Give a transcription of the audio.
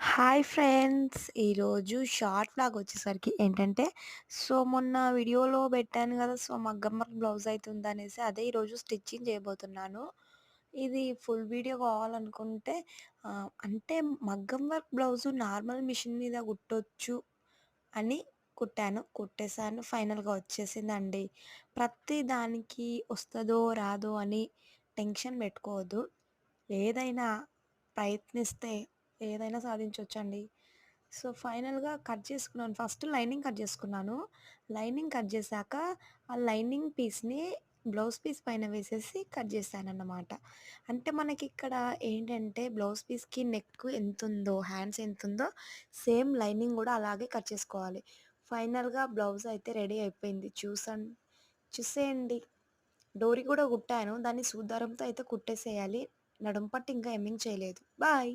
Hi friends! ఈరోజు short vlog వచ్చేసరికి ఏంటంటే, మొన్న వీడియోలో పెట్టాను గదా! మగ్గం వర్క్ బ్లౌజ్ అయితే ఉందనేసి అదే ఈరోజు స్టిచ్చింగ్ చేయబోతున్నాను. ఇది ఫుల్ వీడియో కావాలనుకుంటే అంటే మగ్గం వర్క్ బ్లౌజు నార్మల్ మిషన్ మీద కుట్టొచ్చు అని కుట్టాను. కుట్టేసాను. ఫైనల్‌గా వచ్చేసిందండి. ప్రతి దానికి వస్తదో రాదో అని టెన్షన్ పెట్టుకోవద్దు. ఏదైనా ప్రయత్నిస్తే ఏదైనా సాధించొచ్చండి. ఫైనల్‌గా కట్ చేసుకున్నాను. ఫస్ట్ లైనింగ్ కట్ చేసుకున్నాను. లైనింగ్ కట్ చేశాక, ఆ లైనింగ్ పీస్‌ని బ్లౌజ్ పీస్ పైన వేసేసి కట్ చేశానన్నమాట. అంటే మనకిక్కడ ఏంటంటే బ్లౌజ్ పీస్‌కి నెక్ ఎంతుందో, హ్యాండ్స్ ఎంతుందో సేమ్ లైనింగ్ గూడా అలాగే కట్ చేసుకోవాలి. ఫైనల్‌గా బ్లౌజ్ అయితే రెడీ అయిపోయింది. చూసేయండి. డోరీ గూడా కుట్టాను. దాన్ని సూది దారంతో అయితే కుట్టేసేయాలి. నడుం పట్టు ఇంకా హెమ్మింగ్ చేయలేదు. బాయ్.